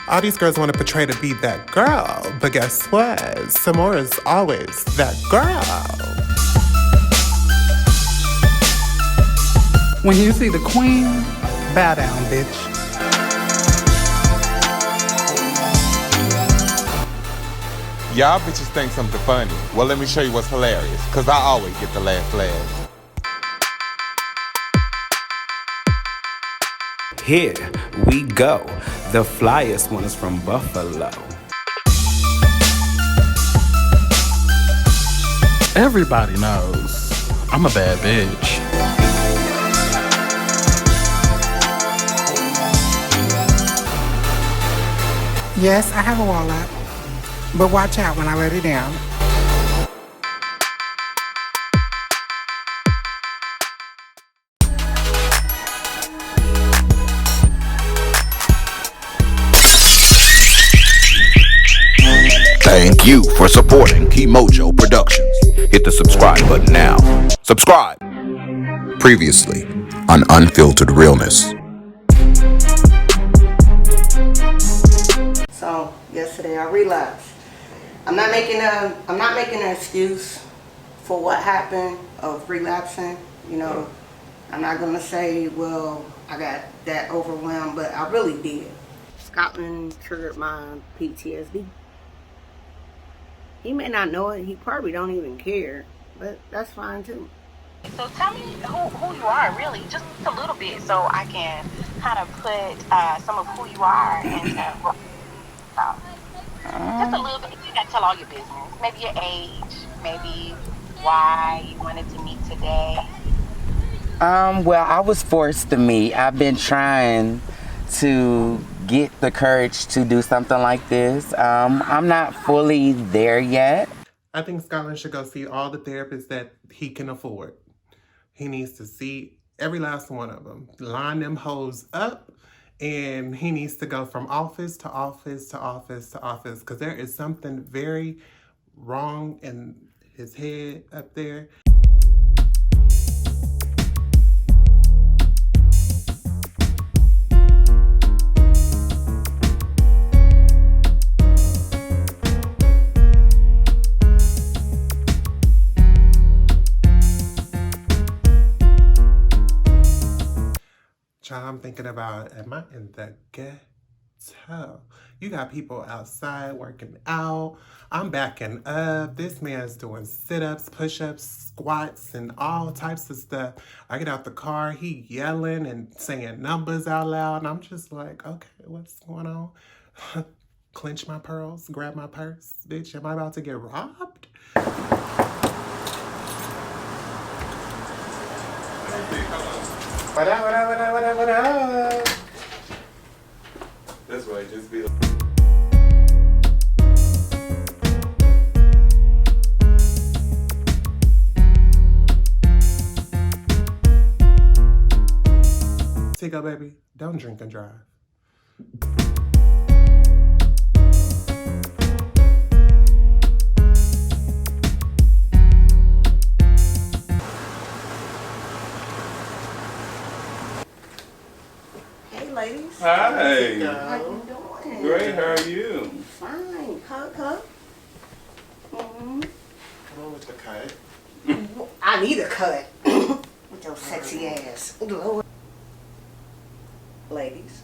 All these girls want to portray to be that girl, but guess what? Samora's always that girl. When you see the queen, bow down, bitch. Y'all bitches think something funny. Well, let me show you what's hilarious, because I always get the last laugh. Here we go. The flyest one is from Buffalo. Everybody knows I'm a bad bitch. Yes, I have a wallet, but watch out when I let it down. Thank you for supporting Keemojo Productions. Hit the subscribe button now. Subscribe. Previously on Unfiltered Realness. So yesterday I realized I'm not making an excuse for what happened of relapsing. You know, I'm not gonna say, well, I got that overwhelmed, but I really did. Scotland triggered my PTSD. He may not know it. He probably don't even care, but that's fine too. So tell me who you are, really, just a little bit, so I can kind of put some of who you are into what just a little bit. You got to tell all your business. Maybe your age, maybe why you wanted to meet today. Well, I was forced to meet. I've been trying to get the courage to do something like this. I'm not fully there yet. I think Scotland should go see all the therapists that he can afford. He needs to see every last one of them. Line them hoes up, and he needs to go from office to office to office to office, because there is something very wrong in his head up there. Child, I'm thinking about, am I in the ghetto? You got people outside working out. I'm backing up. This man's doing sit-ups, push-ups, squats, and all types of stuff. I get out the car, he yelling and saying numbers out loud, and I'm just like, okay, what's going on? Clench my pearls, grab my purse. Bitch, am I about to get robbed? What up, what up, what up, what up, what up? That's right, just be Tico, baby, don't drink and drive. Ladies. Hi. How you doing? Great, how are you? Fine. Cut. Mm-hmm. Come on with the cut. I need a cut. With your sexy ass. Lord. Ladies.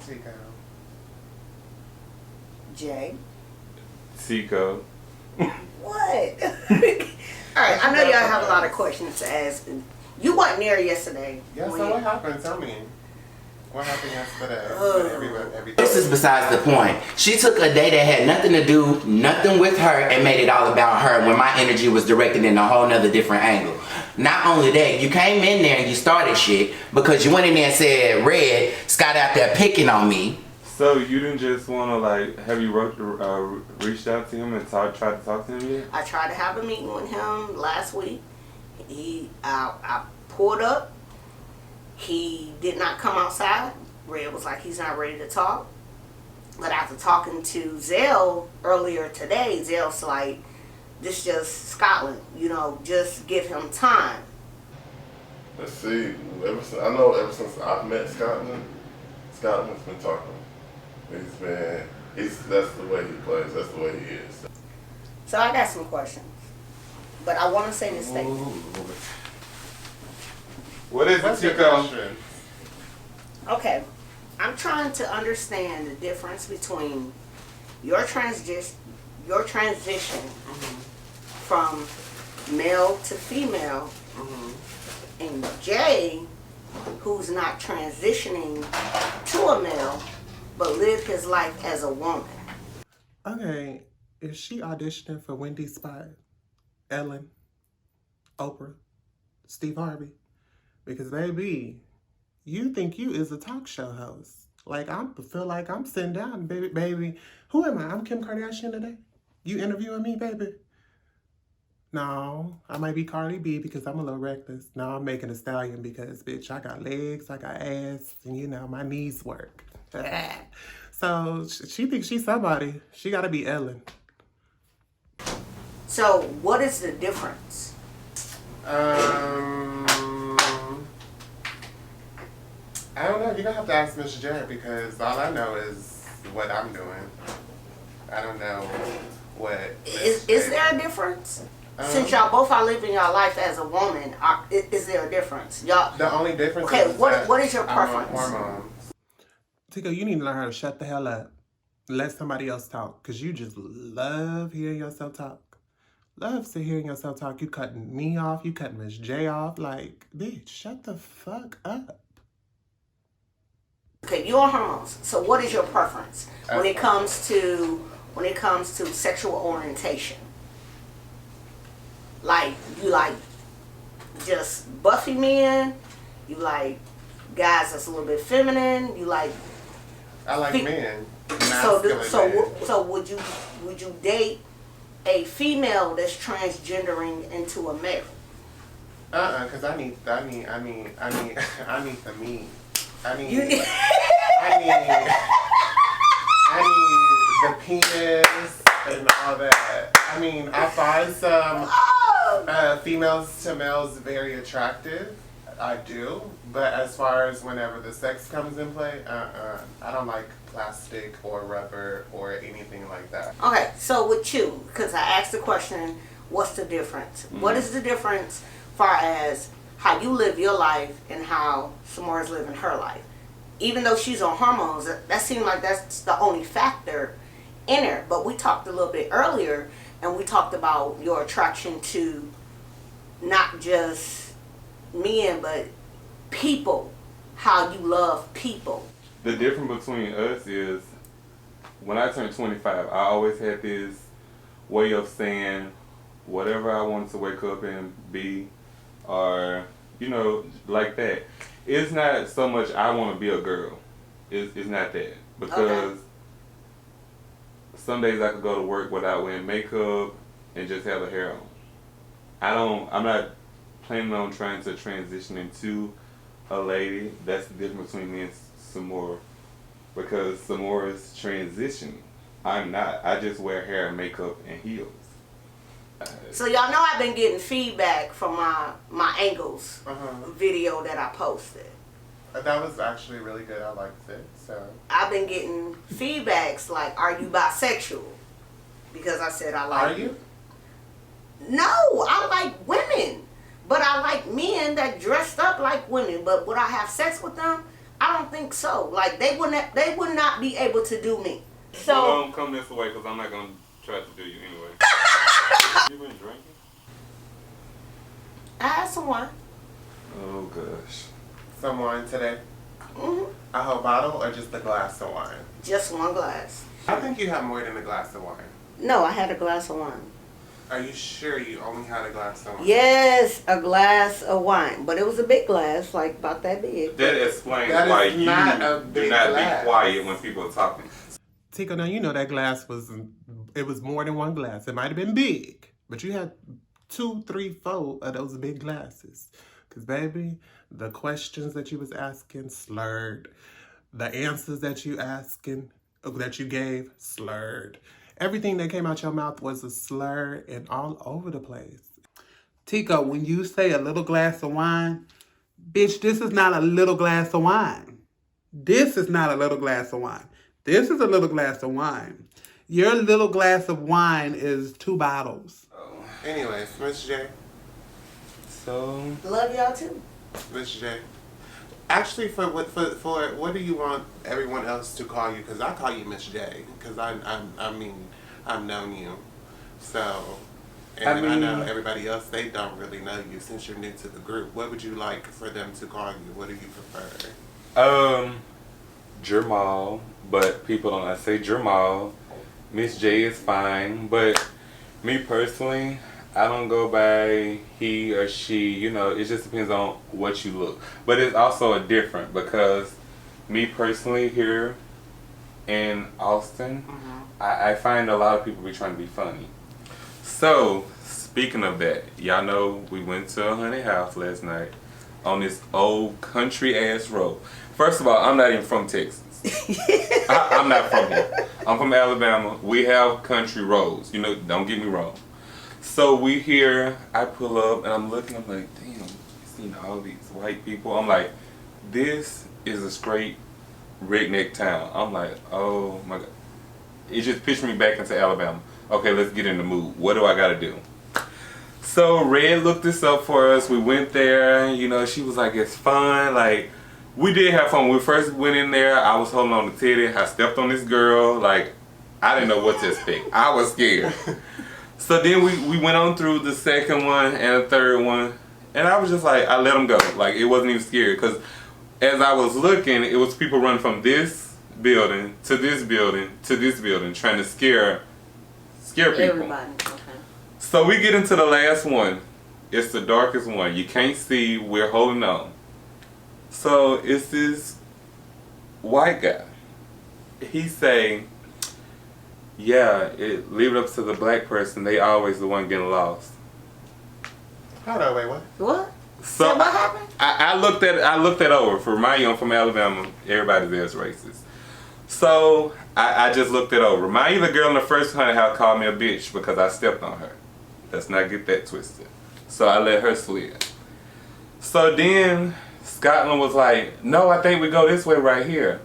Tico. Jay. Tico. What? Alright, I know y'all have a lot of questions to ask. You weren't there yesterday. Yeah, so what happened? Tell me. What happened yesterday? This is besides the point. She took a day that had nothing to do, nothing with her, and made it all about her when my energy was directed in a whole nother different angle. Not only that, you came in there and you started shit because you went in there and said, Red, Scott out there picking on me. So you didn't just want to, like, have you reached out to him and tried to talk to him yet? I tried to have a meeting with him last week. I pulled up. He did not come outside. Red was like, he's not ready to talk. But after talking to Zell earlier today, Zell's like, this just Scotland, you know, just give him time. Let's see, ever since I've met Scotland's been talking He's mad. That's the way he plays. That's the way he is. So I got some questions, but I want to say this statement. What is What's it, your Chico? question? Okay, I'm trying to understand the difference between your transition from male to female, and Jay, who's not transitioning to a male, but lived his life as a woman. Okay, is she auditioning for Wendy's spot? Ellen? Oprah? Steve Harvey? Because baby, you think you is a talk show host. Like, I feel like I'm sitting down, baby. Who am I? I'm Kim Kardashian today? You interviewing me, baby? No, I might be Cardi B because I'm a little reckless. No, I'm making a stallion because, bitch, I got legs, I got ass, and you know, my knees work. So she thinks she's somebody. She gotta be Ellen. So what is the difference? I don't know. You're gonna have to ask Miss J because all I know is what I'm doing. I don't know what. Is there a difference? Since y'all both are living your life as a woman, is there a difference? Y'all. The only difference. Okay, is what is your I'm on preference? hormones. Tico, you need to learn how to shut the hell up. Let somebody else talk, cause you just love hearing yourself talk. Love to hearing yourself talk. You cutting me off. You cutting Miss J off. Like, bitch, shut the fuck up. Okay, you're on hormones. So what is your preference when it comes to sexual orientation? Like, you like just buffy men? You like guys that's a little bit feminine? You like? I like men. So Men. would you date a female that's transgendering into a male? Cause I need the meat. I need the penis and all that. I mean, I find some females to males very attractive. I do, but as far as whenever the sex comes in play, I don't like plastic or rubber or anything like that. Okay, so with you, because I asked the question, what's the difference? What is the difference far as how you live your life and how Samora's living her life? Even though she's on hormones, that seems like that's the only factor in her. But we talked a little bit earlier, and we talked about your attraction to not just men, but people, how you love people. The difference between us is when I turned 25, I always had this way of saying whatever I wanted to wake up and be, or, you know, like that. It's not so much I want to be a girl. It's not that. Because some days I could go to work without wearing makeup and just have a hair on. I'm not planning on trying to transition into a lady. That's the difference between me and Samora. Because Samora's transitioning. I'm not. I just wear hair and makeup and heels. So y'all know I've been getting feedback from my angles video that I posted. That was actually really good. I liked it. So I've been getting feedbacks like, "Are you bisexual?" Because I said I like. Are you? No, I like women, but I like men that dressed up like women. But would I have sex with them? I don't think so. Like they would not be able to do me. So Well, don't come this way because I'm not gonna try to do you anyway. You been drinking? I had some wine. Oh gosh. Some wine today? A whole bottle or just a glass of wine? Just one glass. I think you have more than a glass of wine. No, I had a glass of wine. Are you sure you only had a glass of wine? Yes, a glass of wine, but it was a big glass, like about that big. That explains That why is you not a do big not glass. be quiet when people are talking. Tico, now you know that glass was more than one glass. It might have been big, but you had 2, 3, 4 of those big glasses. Because, baby, the questions that you was asking slurred. The answers that you gave slurred. Everything that came out your mouth was a slur and all over the place. Tico, when you say a little glass of wine, bitch, this is not a little glass of wine. This is not a little glass of wine. This is a little glass of wine. Your little glass of wine is 2 bottles. Oh. Anyways, Miss J. So Love y'all too. Miss J. Actually, for what do you want everyone else to call you? Because I call you Miss J. Because I've known you. So, and I know everybody else, they don't really know you since you're new to the group. What would you like for them to call you? What do you prefer? Jamal, but people don't say Jamal. Miss J is fine, but me personally, I don't go by he or she. You know, it just depends on what you look. But it's also a different because me personally here in Austin, I find a lot of people be trying to be funny. So speaking of that, y'all know we went to a haunted house last night on this old country ass road. First of all, I'm not even from Texas. I'm not from here. I'm from Alabama. We have country roads. You know, don't get me wrong. So we here, I pull up and I'm looking, I'm like, damn, you seen all these white people? I'm like, this is a straight redneck town. I'm like, oh my God. It just pitched me back into Alabama. Okay, let's get in the mood. What do I gotta do? So Red looked this up for us. We went there, you know, she was like, it's fun. Like, we did have fun. When we first went in there, I was holding on to Teddy. I stepped on this girl. Like, I didn't know what to expect. I was scared. So then we went on through the second one and the third one. And I was just like, I let them go. Like, it wasn't even scary. Because as I was looking, it was people running from this building to this building to this building trying to scare people. Everybody. Okay. So we get into the last one. It's the darkest one. You can't see. We're holding on. So it's this white guy. He say, yeah, leave it up to the black person. They always the one getting lost. Hold on, wait, what? What? So what happened? I looked that over. For my young from Alabama, everybody there's racist. So I just looked it over. Mind you, the girl in the first haunted house called me a bitch because I stepped on her. Let's not get that twisted. So I let her slid. So then Scotland was like, no, I think we go this way right here.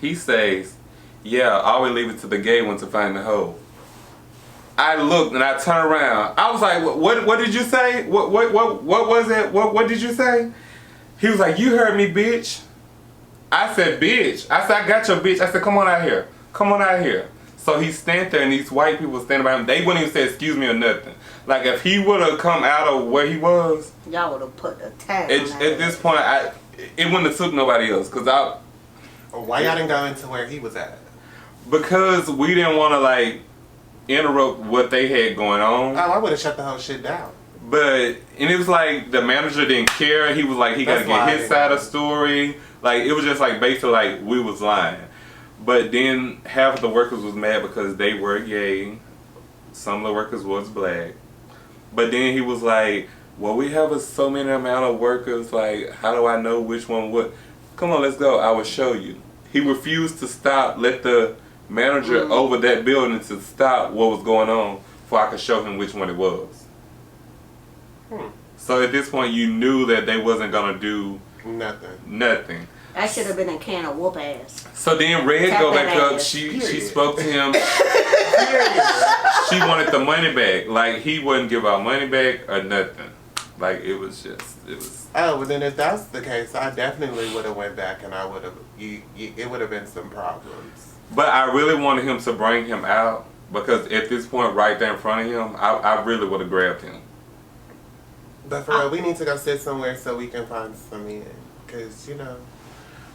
He says, yeah, I always leave it to the gay one to find the hole. I looked and I turned around. I was like, what did you say? What was it? What did you say? He was like, you heard me, bitch. I said, bitch. I said, I got your bitch. I said, come on out here. Come on out here. So he stand there and these white people standing by him. They wouldn't even say excuse me or nothing. Like if he would have come out of where he was, y'all would have put a tag on that. At this point, it wouldn't have took nobody else. Why y'all didn't go into where he was at? Because we didn't want to like interrupt what they had going on. Oh, I would have shut the whole shit down. And it was like the manager didn't care. He was like, he got to get his side of the story. Like it was just like basically like we was lying. But then half of the workers was mad because they were gay. Some of the workers was black. But then he was like, well, we have so many amount of workers. Like, how do I know which one what? Come on, let's go. I will show you. He refused to stop, let the manager over that building to stop what was going on before I could show him which one it was. So at this point, you knew that they wasn't going to do nothing. That should have been a can of whoop ass. So then Red go back up. She spoke to him. She wanted the money back. Like he wouldn't give our money back or nothing. Like it was. Oh, well then if that's the case, I definitely would have went back and I would have. It would have been some problems. But I really wanted him to bring him out because at this point, right there in front of him, I really would have grabbed him. But for real, we need to go sit somewhere so we can find some men. Cause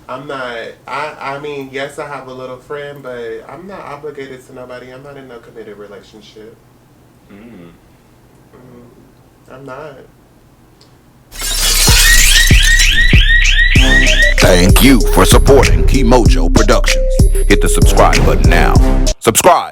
I'm not. I mean, yes, I have a little friend, but I'm not obligated to nobody. I'm not in no committed relationship. I'm not. Thank you for supporting Keemojo Productions. Hit the subscribe button now. Subscribe.